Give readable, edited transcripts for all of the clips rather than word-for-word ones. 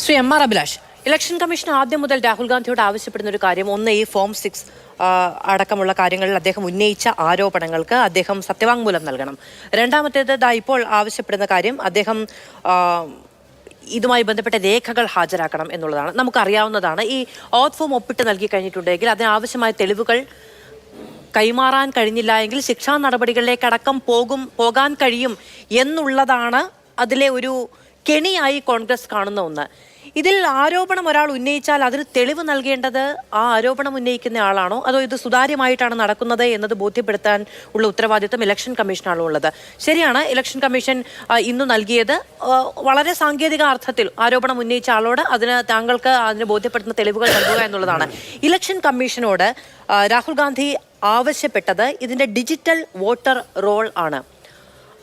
Shri M R Abhilash, election commission ആദ്യം മുതൽ രാഹുൽ ഗാന്ധിയോട് ആവശ്യപ്പെടുന്ന ഒരു കാര്യം, ഒന്ന് ഈ ഫോം 6 അടക്കമുള്ള കാര്യങ്ങളിൽ അദ്ദേഹം ഉന്നയിച്ച ആരോപണങ്ങൾക്ക് അദ്ദേഹം സത്യവാങ്മൂലം നൽകണം. രണ്ടാമത്തേത് ഇപ്പോൾ ആവശ്യപ്പെടുന്ന കാര്യം, അദ്ദേഹം ഇതുമായി ബന്ധപ്പെട്ട രേഖകൾ ഹാജരാക്കണം എന്നുള്ളതാണ്. നമുക്കറിയാവുന്നതാണ്, ഈ ഓത്ത് ഫോം ഒപ്പിട്ട് നൽകി കഴിഞ്ഞിട്ടുണ്ടെങ്കിൽ അതിനാവശ്യമായ തെളിവുകൾ കൈമാറാൻ കഴിഞ്ഞില്ല എങ്കിൽ ശിക്ഷാ നടപടികളിലേക്കടക്കം പോകാൻ കഴിയും എന്നുള്ളതാണ് അതിലെ ഒരു കെണിയായി കോൺഗ്രസ് കാണുന്ന ഒന്ന്. ഇതിൽ ആരോപണം ഒരാൾ ഉന്നയിച്ചാൽ അതിന് തെളിവ് നൽകേണ്ടത് ആ ആരോപണം ഉന്നയിക്കുന്ന ആളാണോ, അതോ ഇത് സുതാര്യമായിട്ടാണ് നടക്കുന്നത് എന്നത് ബോധ്യപ്പെടുത്താൻ ഉള്ള ഉത്തരവാദിത്വം ഇലക്ഷൻ കമ്മീഷനാണോ ഉള്ളത്? ശരിയാണ്, ഇലക്ഷൻ കമ്മീഷൻ ഇന്ന് നൽകിയത് വളരെ സാങ്കേതിക അർത്ഥത്തിൽ ആരോപണം ഉന്നയിച്ച ആളോട് താങ്കൾക്ക് അതിന് ബോധ്യപ്പെടുത്തുന്ന തെളിവുകൾ നൽകുക എന്നുള്ളതാണ്. ഇലക്ഷൻ കമ്മീഷനോട് രാഹുൽ ഗാന്ധി ആവശ്യപ്പെട്ടത് ഇതിന്റെ ഡിജിറ്റൽ വോട്ടർ റോൾ ആണ്.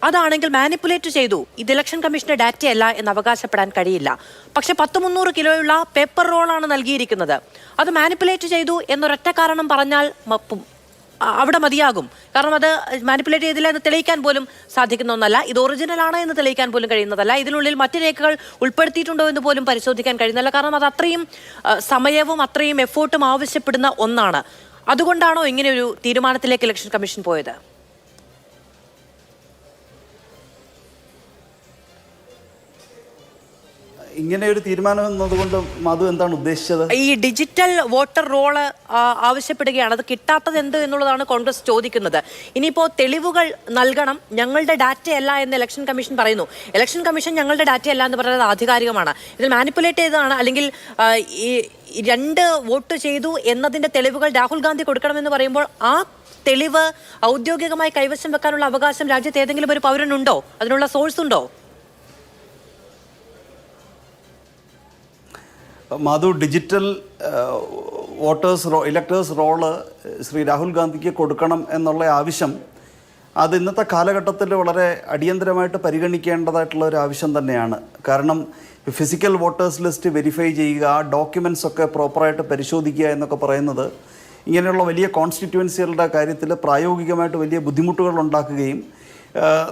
അതാണെങ്കിൽ മാനിപ്പുലേറ്റ് ചെയ്തു, ഇത് ഇലക്ഷൻ കമ്മീഷന്റെ ഡാറ്റയല്ല എന്ന് അവകാശപ്പെടാൻ കഴിയില്ല. പക്ഷെ 100-300 കിലോയുള്ള പേപ്പർ റോളാണ് നൽകിയിരിക്കുന്നത്. അത് മാനിപ്പുലേറ്റ് ചെയ്തു എന്നൊരൊറ്റ കാരണം പറഞ്ഞാൽ അവിടെ മതിയാകും. കാരണം അത് മാനിപ്പുലേറ്റ് ചെയ്തില്ല എന്ന് തെളിയിക്കാൻ പോലും സാധിക്കുന്ന ഒന്നല്ല. ഇത് ഒറിജിനൽ ആണ് എന്ന് തെളിയിക്കാൻ പോലും കഴിയുന്നതല്ല. ഇതിനുള്ളിൽ മറ്റു രേഖകൾ ഉൾപ്പെടുത്തിയിട്ടുണ്ടോ എന്ന് പോലും പരിശോധിക്കാൻ കഴിയുന്നില്ല. കാരണം അത് അത്രയും സമയവും അത്രയും എഫോർട്ടും ആവശ്യപ്പെടുന്ന ഒന്നാണ്. അതുകൊണ്ടാണോ ഇങ്ങനെ ഒരു തീരുമാനത്തിലേക്ക് ഇലക്ഷൻ കമ്മീഷൻ പോയത്? ഇങ്ങനെ ഒരു തീരുമാനം എന്നതുകൊണ്ട് മധു എന്താണ് ഉദ്ദേശിച്ചത്? ഈ ഡിജിറ്റൽ വോട്ടർ റോള് ആവശ്യപ്പെടുകയാണ്. അത് കിട്ടാത്തത് എന്ത് എന്നുള്ളതാണ് കോൺഗ്രസ് ചോദിക്കുന്നത്. ഇനിയിപ്പോൾ തെളിവുകൾ നൽകണം, ഞങ്ങളുടെ ഡാറ്റയല്ല എന്ന് ഇലക്ഷൻ കമ്മീഷൻ പറയുന്നു. ഇലക്ഷൻ കമ്മീഷൻ ഞങ്ങളുടെ ഡാറ്റയല്ല എന്ന് പറയുന്നത് ആധികാരികമാണ്. ഇതിൽ മാനിപ്പുലേറ്റ് ചെയ്തതാണ്, അല്ലെങ്കിൽ ഈ 2 വോട്ട് ചെയ്തു എന്നതിന്റെ തെളിവുകൾ രാഹുൽ ഗാന്ധി കൊടുക്കണമെന്ന് പറയുമ്പോൾ ആ തെളിവ് ഔദ്യോഗികമായി കൈവശം വെക്കാനുള്ള അവകാശം രാജ്യത്ത് ഏതെങ്കിലും ഒരു പൗരനുണ്ടോ? അതിനുള്ള സോഴ്സ് ഉണ്ടോ? Madhu, digital electors roll Shri Rahul ഗാന്ധിക്ക് കൊടുക്കണം എന്നുള്ള ആവശ്യം അത് ഇന്നത്തെ കാലഘട്ടത്തിൽ വളരെ അടിയന്തരമായിട്ട് പരിഗണിക്കേണ്ടതായിട്ടുള്ള ഒരു ആവശ്യം തന്നെയാണ്. കാരണം ഫിസിക്കൽ വോട്ടേഴ്സ് ലിസ്റ്റ് വെരിഫൈ ചെയ്യുക, ഡോക്യുമെൻറ്റ്സ് ഒക്കെ പ്രോപ്പറായിട്ട് പരിശോധിക്കുക എന്നൊക്കെ പറയുന്നത് ഇങ്ങനെയുള്ള വലിയ കോൺസ്റ്റിറ്റ്യുവൻസികളുടെ കാര്യത്തിൽ പ്രായോഗികമായിട്ട് വലിയ ബുദ്ധിമുട്ടുകൾ ഉണ്ടാക്കുകയും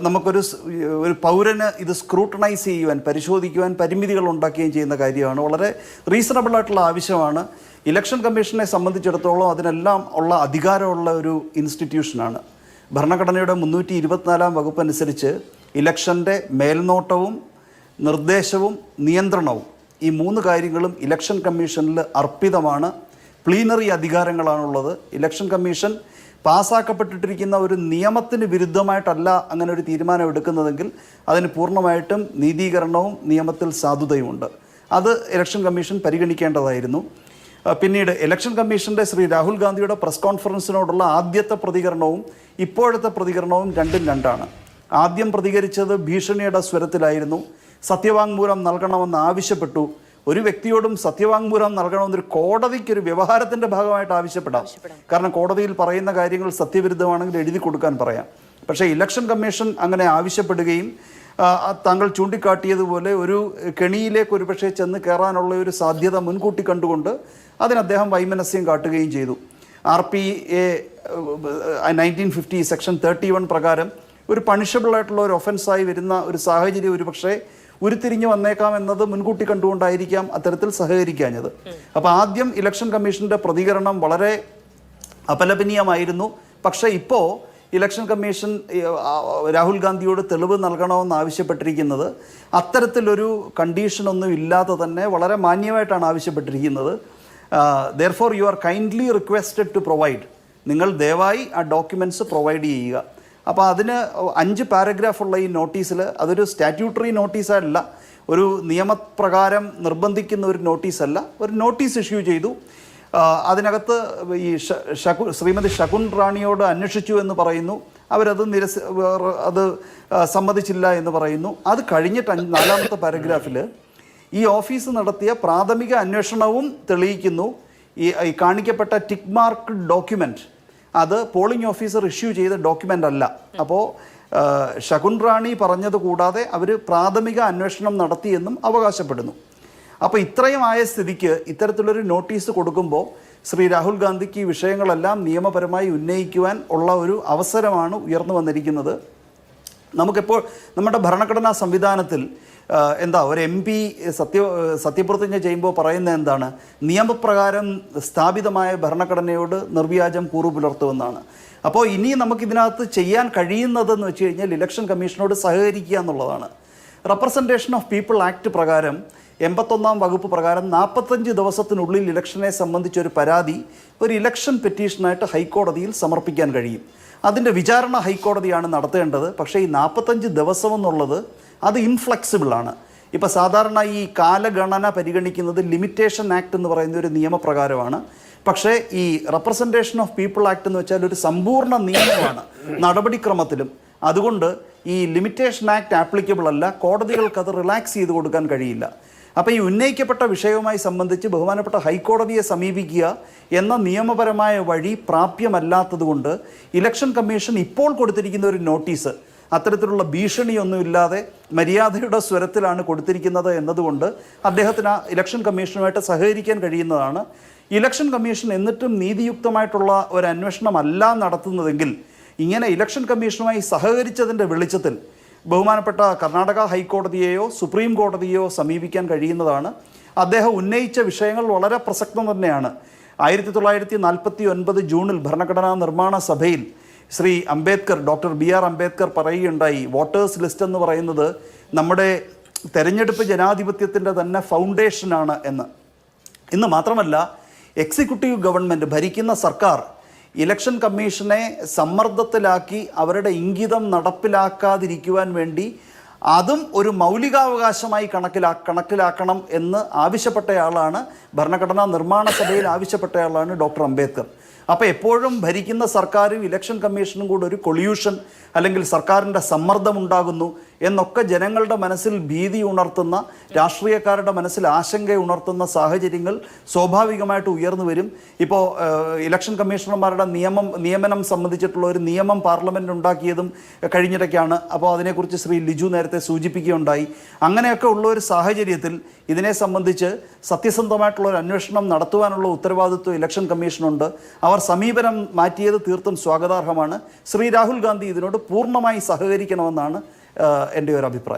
നമുക്കൊരു പൗരന് ഇത് സ്ക്രൂട്ടനൈസ് ചെയ്യുവാൻ, പരിശോധിക്കുവാൻ പരിമിതികൾ ഉണ്ടാക്കുകയും ചെയ്യുന്ന കാര്യമാണ്. വളരെ റീസണബിൾ ആയിട്ടുള്ള ആവശ്യമാണ്. ഇലക്ഷൻ കമ്മീഷനെ സംബന്ധിച്ചിടത്തോളം അതിനെല്ലാം ഉള്ള അധികാരമുള്ള ഒരു ഇൻസ്റ്റിറ്റ്യൂഷനാണ്. ഭരണഘടനയുടെ 324 വകുപ്പ് അനുസരിച്ച് ഇലക്ഷൻ്റെ മേൽനോട്ടവും നിർദ്ദേശവും നിയന്ത്രണവും, ഈ 3 കാര്യങ്ങളും ഇലക്ഷൻ കമ്മീഷനിൽ അർപ്പിതമാണ്. പ്ലീനറി അധികാരങ്ങളാണുള്ളത്. ഇലക്ഷൻ കമ്മീഷൻ പാസ്സാക്കപ്പെട്ടിട്ടിരിക്കുന്ന ഒരു നിയമത്തിന് വിരുദ്ധമായിട്ടല്ല അങ്ങനെ ഒരു തീരുമാനം എടുക്കുന്നതെങ്കിൽ അതിന് പൂർണ്ണമായിട്ടും നീതീകരണവും നിയമത്തിൽ സാധുതയുമുണ്ട്. അത് ഇലക്ഷൻ കമ്മീഷൻ പരിഗണിക്കേണ്ടതായിരുന്നു. പിന്നീട് ഇലക്ഷൻ കമ്മീഷൻ്റെ ശ്രീ രാഹുൽ ഗാന്ധിയുടെ പ്രസ് കോൺഫറൻസിനോടുള്ള ആദ്യത്തെ പ്രതികരണവും ഇപ്പോഴത്തെ പ്രതികരണവും രണ്ടും രണ്ടാണ്. ആദ്യം പ്രതികരിച്ചത് ഭീഷണിയുടെ സ്വരത്തിലായിരുന്നു. സത്യവാങ്മൂലം നൽകണമെന്ന് ആവശ്യപ്പെട്ടു. ഒരു വ്യക്തിയോടും സത്യവാങ്മൂലം നൽകണമെന്നൊരു കോടതിക്കൊരു വ്യവഹാരത്തിൻ്റെ ഭാഗമായിട്ട് ആവശ്യപ്പെടാം. കാരണം കോടതിയിൽ പറയുന്ന കാര്യങ്ങൾ സത്യവിരുദ്ധമാണെങ്കിൽ എഴുതി കൊടുക്കാൻ പറയാം. പക്ഷേ ഇലക്ഷൻ കമ്മീഷൻ അങ്ങനെ ആവശ്യപ്പെടുകയും താങ്കൾ ചൂണ്ടിക്കാട്ടിയതുപോലെ ഒരു കെണിയിലേക്ക് ഒരുപക്ഷെ ചെന്ന് കയറാനുള്ള ഒരു സാധ്യത മുൻകൂട്ടി കണ്ടുകൊണ്ട് അതിന് അദ്ദേഹം വൈമനസ്യം കാട്ടുകയും ചെയ്തു. RPA 1950 സെക്ഷൻ 31 പ്രകാരം ഒരു പണിഷബിളായിട്ടുള്ള ഒരു ഒഫൻസായി വരുന്ന ഒരു സാഹചര്യം ഒരുപക്ഷെ ഉരുത്തിരിഞ്ഞു വന്നേക്കാം എന്നത് മുൻകൂട്ടി കണ്ടുകൊണ്ടായിരിക്കാം അത്തരത്തിൽ സഹകരിക്കാഞ്ഞത്. അപ്പോൾ ആദ്യം ഇലക്ഷൻ കമ്മീഷൻ്റെ പ്രതികരണം വളരെ അപലപനീയമായിരുന്നു. പക്ഷേ ഇപ്പോൾ ഇലക്ഷൻ കമ്മീഷൻ രാഹുൽ ഗാന്ധിയോട് തെളിവ് നൽകണമെന്ന് ആവശ്യപ്പെട്ടിരിക്കുന്നത് അത്തരത്തിലൊരു കണ്ടീഷനൊന്നും ഇല്ലാതെ തന്നെ വളരെ മാന്യമായിട്ടാണ് ആവശ്യപ്പെട്ടിരിക്കുന്നത്. Therefore you are kindly requested to provide, നിങ്ങൾ ദയവായി ആ ഡോക്യുമെൻറ്റ്സ് പ്രൊവൈഡ് ചെയ്യുക. അപ്പോൾ അതിന് 5 പാരഗ്രാഫുള്ള ഈ നോട്ടീസിൽ, അതൊരു സ്റ്റാറ്റ്യൂട്ടറി നോട്ടീസല്ല, ഒരു നിയമപ്രകാരം നിർബന്ധിക്കുന്ന ഒരു നോട്ടീസല്ല, ഒരു നോട്ടീസ് ഇഷ്യൂ ചെയ്തു. അതിനകത്ത് ഈ ശ്രീമതി ശകുൻ റാണിയോട് അന്വേഷിച്ചു എന്ന് പറയുന്നു. അവരത് അത് സമ്മതിച്ചില്ല എന്ന് പറയുന്നു. അത് കഴിഞ്ഞിട്ട് 4ാമത്തെ പാരഗ്രാഫിൽ ഈ ഓഫീസ് നടത്തിയ പ്രാഥമിക അന്വേഷണവും തെളിയിക്കുന്നു. ഈ കാണിക്കപ്പെട്ട ടിക്ക് മാർക്ക് ഡോക്യുമെൻറ്റ് അത് പോളിംഗ് ഓഫീസർ ഇഷ്യൂ ചെയ്ത ഡോക്യുമെൻ്റ് അല്ല. അപ്പോൾ ശകുൻ റാണി പറഞ്ഞത് കൂടാതെ അവർ പ്രാഥമിക അന്വേഷണം നടത്തിയെന്നും അവകാശപ്പെടുന്നു. അപ്പോൾ ഇത്രയും ആയ സ്ഥിതിക്ക് ഇത്തരത്തിലൊരു നോട്ടീസ് കൊടുക്കുമ്പോൾ ശ്രീ രാഹുൽ ഗാന്ധിക്ക് ഈ വിഷയങ്ങളെല്ലാം നിയമപരമായി ഉന്നയിക്കുവാൻ ഉള്ള ഒരു അവസരമാണ് ഉയർന്നു വന്നിരിക്കുന്നത്. നമുക്കിപ്പോൾ നമ്മുടെ ഭരണഘടനാ സംവിധാനത്തിൽ എന്താ ഒരു എം പി സത്യപ്രതിജ്ഞ ചെയ്യുമ്പോൾ പറയുന്നത് എന്താണ്? നിയമപ്രകാരം സ്ഥാപിതമായ ഭരണഘടനയോട് നിർവ്യാജം കൂറു പുലർത്തുമെന്നാണ്. അപ്പോൾ ഇനി നമുക്കിതിനകത്ത് ചെയ്യാൻ കഴിയുന്നതെന്ന് വെച്ച് കഴിഞ്ഞാൽ ഇലക്ഷൻ കമ്മീഷനോട് സഹകരിക്കുക എന്നുള്ളതാണ്. റെപ്രസെൻറ്റേഷൻ ഓഫ് പീപ്പിൾ ആക്ട് പ്രകാരം 81-ാം വകുപ്പ് പ്രകാരം 45 ദിവസത്തിനുള്ളിൽ ഇലക്ഷനെ സംബന്ധിച്ചൊരു പരാതി ഒരു ഇലക്ഷൻ പെറ്റീഷനായിട്ട് ഹൈക്കോടതിയിൽ സമർപ്പിക്കാൻ കഴിയും. അതിൻ്റെ വിചാരണ ഹൈക്കോടതിയാണ് നടത്തേണ്ടത്. പക്ഷേ ഈ 45 ദിവസം എന്നുള്ളത് അത് ഇൻഫ്ലെക്സിബിളാണ്. ഇപ്പോൾ സാധാരണ ഈ കാലഗണന പരിഗണിക്കുന്നത് ലിമിറ്റേഷൻ ആക്ട് എന്ന് പറയുന്ന ഒരു നിയമപ്രകാരമാണ്. പക്ഷേ ഈ റെപ്രസെൻറ്റേഷൻ ഓഫ് പീപ്പിൾ ആക്ട് എന്ന് വെച്ചാൽ ഒരു സമ്പൂർണ്ണ നിയമമാണ് നടപടിക്രമത്തിലും. അതുകൊണ്ട് ഈ ലിമിറ്റേഷൻ ആക്ട് ആപ്ലിക്കബിൾ അല്ല. കോടതികൾക്ക് അത് റിലാക്സ് ചെയ്ത് കൊടുക്കാൻ കഴിയില്ല. അപ്പോൾ ഈ ഉന്നയിക്കപ്പെട്ട വിഷയവുമായി സംബന്ധിച്ച് ബഹുമാനപ്പെട്ട ഹൈക്കോടതിയെ സമീപിക്കുക എന്ന നിയമപരമായ വഴി പ്രാപ്യമല്ലാത്തതുകൊണ്ട് ഇലക്ഷൻ കമ്മീഷൻ ഇപ്പോൾ കൊടുത്തിരിക്കുന്ന ഒരു നോട്ടീസ് അത്തരത്തിലുള്ള ഭീഷണിയൊന്നുമില്ലാതെ മര്യാദയുടെ സ്വരത്തിലാണ് കൊടുത്തിരിക്കുന്നത് എന്നതുകൊണ്ട് അദ്ദേഹത്തിന് ഇലക്ഷൻ കമ്മീഷനുമായിട്ട് സഹകരിക്കാൻ കഴിയുന്നതാണ്. ഇലക്ഷൻ കമ്മീഷൻ എന്നിട്ടും നീതിയുക്തമായിട്ടുള്ള ഒരു അന്വേഷണമല്ല നടത്തുന്നതെങ്കിൽ ഇങ്ങനെ ഇലക്ഷൻ കമ്മീഷനുമായി സഹകരിച്ചതിൻ്റെ വെളിച്ചത്തിൽ ബഹുമാനപ്പെട്ട കർണാടക ഹൈക്കോടതിയെയോ സുപ്രീം കോടതിയെയോ സമീപിക്കാൻ കഴിയുന്നതാണ്. അദ്ദേഹം ഉന്നയിച്ച വിഷയങ്ങൾ വളരെ പ്രസക്തം തന്നെയാണ്. 1949 ജൂണിൽ ഭരണഘടനാ നിർമ്മാണ സഭയിൽ ശ്രീ അംബേദ്കർ, ഡോക്ടർ BR അംബേദ്കർ പറയുകയുണ്ടായി, വോട്ടേഴ്സ് ലിസ്റ്റ് എന്ന് പറയുന്നത് നമ്മുടെ തെരഞ്ഞെടുപ്പ് ജനാധിപത്യത്തിൻ്റെ തന്നെ ഫൗണ്ടേഷനാണ് എന്ന്. ഇന്ന് മാത്രമല്ല, എക്സിക്യൂട്ടീവ് ഗവൺമെൻറ് ഭരിക്കുന്ന സർക്കാർ ഇലക്ഷൻ കമ്മീഷനെ സമ്മർദ്ദത്തിലാക്കി അവരുടെ ഇംഗിതം നടപ്പിലാക്കാതിരിക്കുവാൻ വേണ്ടി അതും ഒരു മൗലികാവകാശമായി കണക്കിലാക്കണം എന്ന് ആവശ്യപ്പെട്ടയാളാണ്, ഭരണഘടനാ നിർമ്മാണ സഭയിൽ ആവശ്യപ്പെട്ടയാളാണ് ഡോക്ടർ അംബേദ്കർ. അപ്പോൾ എപ്പോഴും ഭരിക്കുന്ന സർക്കാരും ഇലക്ഷൻ കമ്മീഷനും കൂടെ ഒരു കൊള്യൂഷൻ അല്ലെങ്കിൽ സർക്കാരിൻ്റെ സമ്മർദ്ദം ഉണ്ടാകുന്നു എന്നൊക്കെ ജനങ്ങളുടെ മനസ്സിൽ ഭീതി ഉണർത്തുന്ന, രാഷ്ട്രീയക്കാരുടെ മനസ്സിൽ ആശങ്ക ഉണർത്തുന്ന സാഹചര്യങ്ങൾ സ്വാഭാവികമായിട്ട് ഉയർന്നു വരും. ഇപ്പോൾ ഇലക്ഷൻ കമ്മീഷണർമാരുടെ നിയമനം സംബന്ധിച്ചിട്ടുള്ള ഒരു നിയമം പാർലമെൻറ്റ് ഉണ്ടാക്കിയതും കഴിഞ്ഞിടയ്ക്കാണ്. അപ്പോൾ അതിനെക്കുറിച്ച് ശ്രീ ലിജു നേരത്തെ സൂചിപ്പിക്കുകയുണ്ടായി. അങ്ങനെയൊക്കെ ഉള്ള ഒരു സാഹചര്യത്തിൽ ഇതിനെ സംബന്ധിച്ച് സത്യസന്ധമായിട്ടുള്ള ഒരു അന്വേഷണം നടത്തുവാനുള്ള ഉത്തരവാദിത്വം ഇലക്ഷൻ കമ്മീഷനുണ്ട്. അവർ സമീപനം മാറ്റിയത് തീർത്തും സ്വാഗതാർഹമാണ്. ശ്രീ രാഹുൽ ഗാന്ധി ഇതിനോട് പൂർണ്ണമായി സഹകരിക്കണമെന്നാണ് എൻ്റെ ഒരു അഭിപ്രായം.